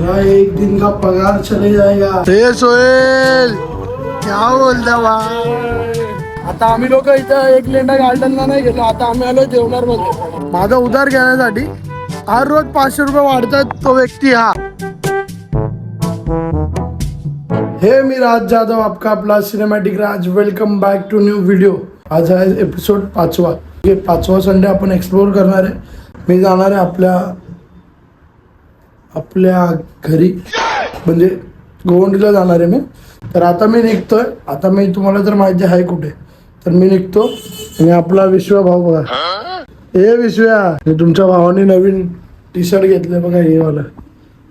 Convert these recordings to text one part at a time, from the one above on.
तेरा एक दिन का पगार चले जाएगा। हे सोहेल क्या बोलता भाई? आता आम्ही लोक इथं एक लेंडा गार्डनला नाही गेलो, आता आम्ही आलो देवनार मध्ये माझा उधार घेण्यासाठी। हर रोज 500 रुपये वाढतात तो व्यक्ती हा। हे मी राज जाधव, आपका आपला cinematic Raj. Welcome back to new video. आज आहे एपिसोड 5वा। हे 5वा संडे आपण एक्सप्लोर करणार आहे। मी जाणार आहे आपल्या घरी, म्हणजे गोवंडीला जाणार आहे मी। तर आता मी निघतोय। आता मी तुम्हाला तर माहिती आहे कुठे, तर मी निघतो। आणि आपला विश्वा भाऊ बघा, हे विश्व्या, तुमच्या भावाने नवीन टी शर्ट घेतलंय बघा, हे वाला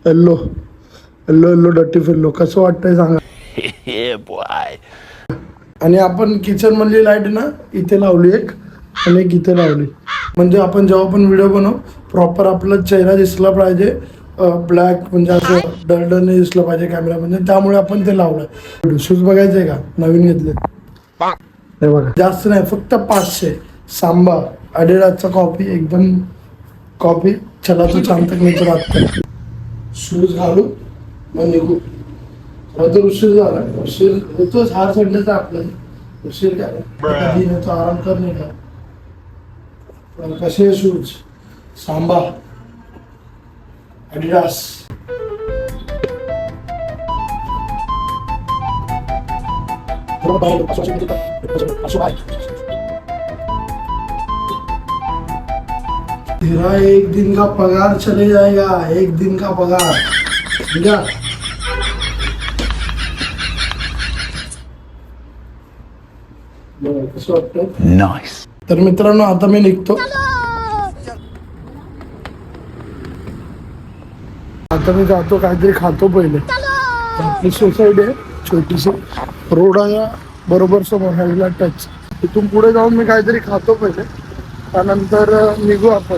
येल्लो येल्लो येल्लो डट्टी फिरलो। कसं वाटतंय सांगा? आणि आपण किचन मधली लाईट ना इथे लावली एक, आणि एक इथे लावली, म्हणजे आपण जेव्हा पण व्हिडिओ बनवू प्रॉपर आपला चेहरा दिसला पाहिजे, ब्लॅक, म्हणजे असं डरडरने दिसलं पाहिजे कॅमेरा म्हणजे, त्यामुळे आपण ते लावलंय। शूज बघायचंय का? नवीन घेतले हे बघा, जास्त नाही, फक्त 500। सांबा अडिडासचा कॉपी, एकदम कॉपी। चला तो छान तक मी तर आता शूज घालू मग निघू। तर उशीर झाला, उशीर होतोच हार संडेचा आपल्याला। उशीर काय कधी नाही, तो आराम कर नाही का? कसे शूज? सांबा अडिडास। तेरा एक दिन का पगार चले जाएगा, एक दिन का पगार। ठीक है, कसं वाटतं? नाईस। तर मित्रांनो आता मी निघतो। आता मी जातो, काहीतरी खातो पहिले। आपली सोसायटी आहे छोटीशी, रोड आहे बरोबर समोर, हायवेला टच। तिथून पुढे जाऊन मी काहीतरी खातो पहिले, त्यानंतर निघू आपण।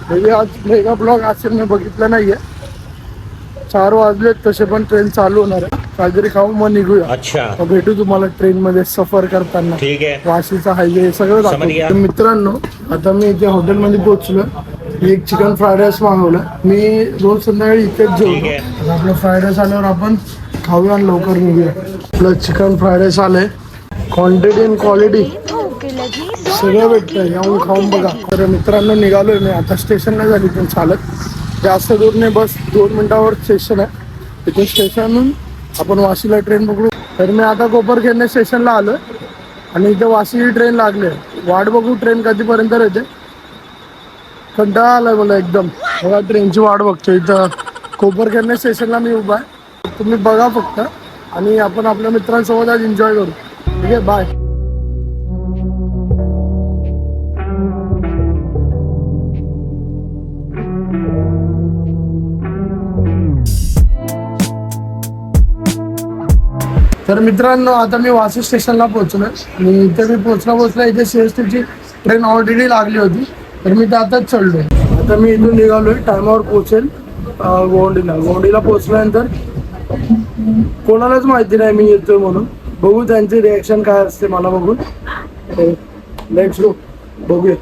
म्हणजे आज मेगा ब्लॉग असेल, मी बघितलं नाहीये। 4 वाजलेत तसे, पण ट्रेन चालू होणार आहे। काहीतरी खाऊ मग निघूया। अच्छा, भेटू तुम्हाला ट्रेन मध्ये सफर करताना। ठीक आहे, वाशीचा हायवे सगळं दाखवतो। मित्रांनो आता मी इथे हॉटेलमध्ये पोहोचलो। एक चिकन फ्राईड राईस मागवलं मी, रोज संध्याकाळी इथेच जेवतो। आपलं फ्राईड राईस आल्यावर आपण खाऊया आणि लवकर निघूया। आपलं चिकन फ्राईड राईस आलंय, क्वांटिटी आणि क्वालिटी सगळं भेटतंय, यावून खाऊन बघा। तर मित्रांनो निघालोय मी आता, स्टेशनला झाली पण चालत, जास्त दूर नाही, बस 2 मिनिटावर स्टेशन आहे। तिथे स्टेशनहून आपण वाशीला ट्रेन पकडू। तर मी आता कोपरखेरणे स्टेशनला आलोय आणि इथे वाशीची ट्रेन लागली आहे। वाट बघू ट्रेन कधीपर्यंत येते, कंटाळा आलाय मला एकदम। बघा ट्रेनची वाट बघतोय इथं कोपरखेरणे स्टेशनला मी उभा आहे। तुम्ही बघा फक्त, आणि आपण आपल्या मित्रांसोबत आज एन्जॉय करू। ठीक आहे, बाय। तर मित्रांनो आता मी वाशी स्टेशनला पोहोचलोय, आणि इथे मी पोहोचला इथे सीएसटीची ट्रेन ऑलरेडी लागली होती, तर मी त्यातच चढलोय। आता मी इथून निघालोय, टायमावर पोहोचेल गोवंडीला पोहोचल्यानंतर कोणालाच माहिती नाही मी येतोय म्हणून। बघू त्यांची रिॲक्शन काय असते मला बघून। लेट्स गो, बघूया।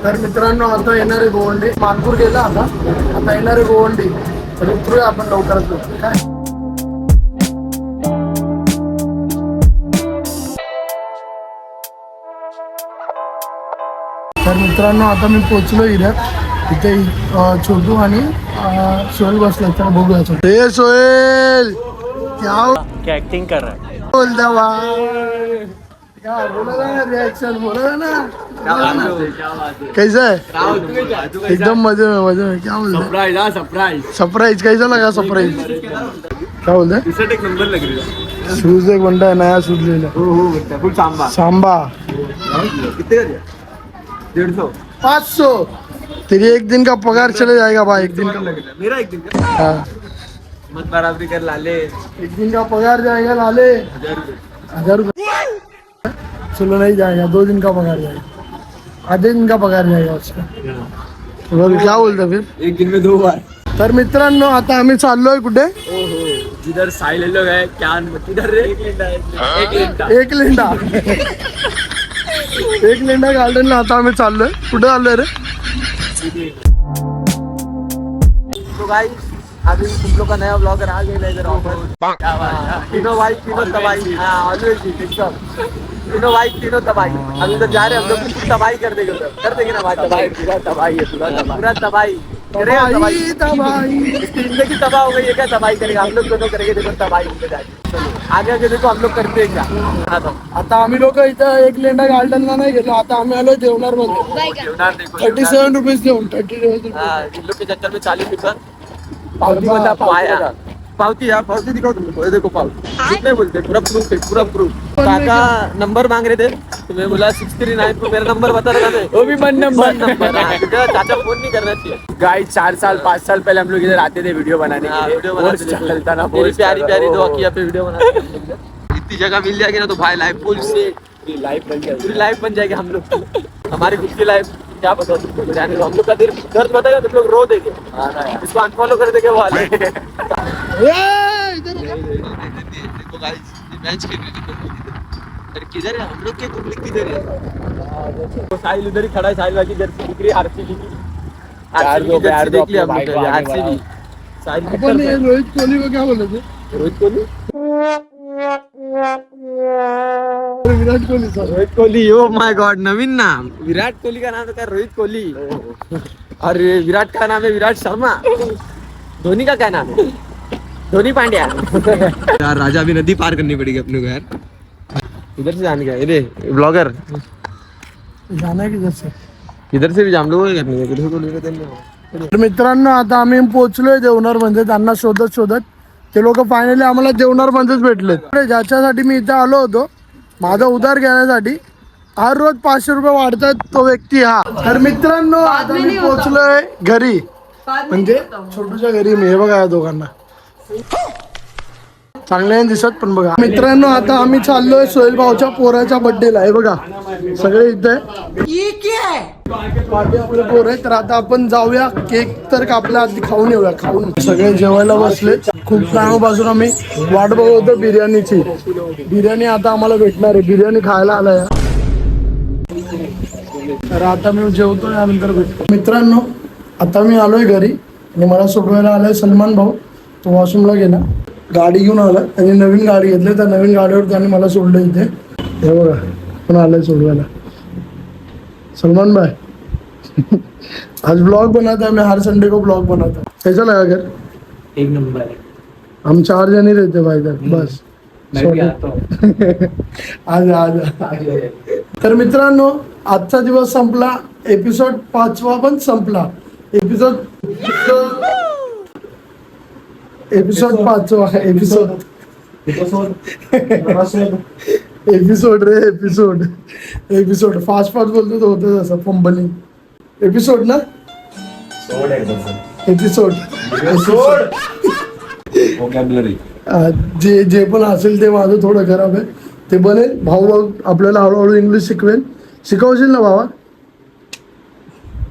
तर मित्रांनो आता येणार आहे गोवंडी। मानपूर गेला आता येणार आहे गोवंडी, तर उतरूया आपण लवकरात लवकर काय। तर मित्रांनो आता मी पोहोचलो इथे छोटू आणि सोहेल बसला, तर बघूया। हे सोहेल क्या एक्टिंग कर रहा है? बोलता भाई यार, बोला ना रिएक्शन, बोला ना कैसा है? एकदम मजे में। क्या बोलते? सरप्राइज कैसा लगा? सरप्राइज क्या बोलते? शूज एक नंबर लग रही है। शूज एक बंदा है, नया शूज ले लो। सांबा कितने का दिया? 150 500। तेरी एक दिन का पगार चले जाएगा भाई, एक दिन का। मेरा एक दिन का? हाँ, मत बराबरी कर लाले। एक दिन का पगार जाएगा लाले, 1000 रुपये। चलो नहीं जाएगा, 2 दिन का पगार जाएगा, आधे दिन का पगार जाएगा उसका। क्या बोलता फिर? एक दिन में 2 बार। तर मित्रांनो आता आम्ही चाललोय कुठे? जिधर साहिल लोग है, क्या किधर रे? एक लेंडा एक लेंडा गार्डनला आता आम्ही चाललोय. कुठे आलोय रे? तो गाइस अभी तुम लोग का नया ब्लॉगर आ गया इधर ऑफर. तीनों भाई तीनों तबाही. हाँ ऑलवेज एकदम तीनों भाई तीनों तबाही. हम इधर जा रहे हैं हम लोग कुछ तबाही कर देंगे उधर. कर देंगे ना भाई तबाही. पूरा तबाही है पूरा तबाही. तबाही तबाही. इसकी जिंदगी तबाह हो गई है. क्या तबाही करेगा हम लोग दोनों करेंगे. देखो तबाही होते जाएगी. चलो आगे आगे देखो हम लोग करते हैं क्या. आता आम्ही लोक इथं एक लेंडा गार्डनला नाही गेलो. आता आम्ही आलो देवनार मध्ये. 37 रुपीज देऊन 37 हाँ इन लोग के चक्कर में 40 रुपये पावती बता पाया. पावती है पावती दिखाओ तुम लोग. देखो पावती कितने बोलते पूरा प्रूफ है पूरा प्रूफ. काका नंबर मांग रहे थे तो मैं बोला 639 को मेरा नंबर बता रहा था. वो भी मन नंबर. चाचा फोन नहीं करना चाहिए. गाइस 4 साल 5 साल पहले हम लोग इधर आते थे वीडियो बनाने के लिए. वीडियो बनाते थे. चलता ना मेरी प्यारी प्यारी दो अकिया पे वीडियो बनाते थे. इतनी जगह मिल जाएगी ना तो भाई लाइफ फुल से पूरी लाइफ बन जाएगी हम लोग की. हमारी खुद की लाइफ क्या पता तुमको. जाने दो हम लोग का दर्द बताएगा तुम लोग रो देंगे. इसको अनफॉलो कर देंगे वो वाले. देखो गाइस मैच खेल रहे थे. अरे किधर है हम लोग के पब्लिक किधर है. वो साहिल उधर ही खड़ा है. साहिल भाई जर्सी दिख रही है आरसीबी की. आरसीबी की जर्सी देख लिया हम लोग. आरसीबी साहिल अपन ये रोहित कोहली को क्या बोले थे? Rohit Kohli Virat Kohli sir. Rohit Kohli. Oh my god Naveen नाम. विराट कोहली का नाम तो क्या रोहित कोहली. और विराट का नाम है विराट शर्मा. धोनी का क्या नाम है धोनी पांड्या. यार राजा अभी नदी पार करनी पड़ेगी अपने को यार. इधर से जाने का ये ब्लॉगर जाना है किधर से? इधर से भी जाम लोग करने. तर मित्रांनो आता आम्ही पोहोचलोय देवनार मध्ये. त्यांना शोधत शोधत ते लोक फायनली आम्हाला देवनार मध्येच भेटलेत. ज्याच्यासाठी मी इथं आलो होतो माझा उधार घेण्यासाठी. हर रोज 500 रुपये वाढतात तो व्यक्ती हा. तर मित्रांनो आता मी पोहोचलोय घरी. म्हणजे छोटूच्या घरी. मी हे बघा या दोघांना चांगले नाही दिसत पण बघा. मित्रांनो आता आम्ही चाललोय सोहेल भाऊच्या पोराच्या बर्थडेला. हे बघा सगळे इथे आपले पोर आहे. तर आता आपण जाऊया. केक तर कापल्या आधी खाऊन येऊया. खाऊन सगळे जेवायला बसले. खूप टाइमपासून आम्ही वाट बघत होतो बिर्याणीची. बिर्याणी आता आम्हाला भेटणार आहे. बिर्याणी खायला आलाय. तर आता मी जेवतो यानंतर भेटतो. मित्रांनो आता मी आलोय घरी आणि मला सोडवायला आलाय सलमान भाऊ. तो वॉशरूमला गेला. गाडी घेऊन आला. त्यांनी नवीन गाडी घेतली. त्या नवीन गाडीवर त्यांनी मला सोडलं इथे. हे बघा पण आलंय सोडवायला. सलमान भाई आज ब्लॉग बनाता है. मैं हर संडे को ब्लॉग बनाता. कैसा लगा घर? एक नंबर. हम 4 जन ही रहते भाई घर बस. आज आज तर मित्रांनो आजचा दिवस संपला. एपिसोड 5वा पण संपला. एपिसोड 5वा एपिसोड रे. एपिसोड फास्ट बोलतो तो होतं असं फंबलिंग. एपिसोड ना एपिसोड जे पण असेल ते माझं थोडं खराब आहे. ते बनेल. भाऊ आपल्याला हळूहळू इंग्लिश शिकवेल. शिकवशील ना भावा?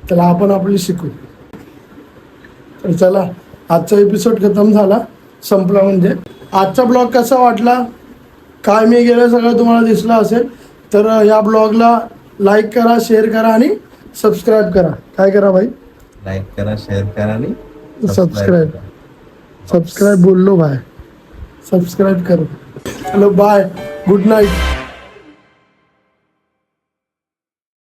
त्याला आपण आपली शिकू. तर चला आजचा एपिसोड खतम झाला. संपला म्हणजे. आजचा ब्लॉग कसा वाटला काय मी गेलं सगळं तुम्हाला दिसलं असेल तर या ब्लॉगला लाईक करा, शेअर करा आणि सबस्क्राईब करा. काय करा भाई? लाईक करा, शेअर करा आणि सबस्क्राईब बोललो भाई. सबस्क्राईब करो. चलो बाय. Good night.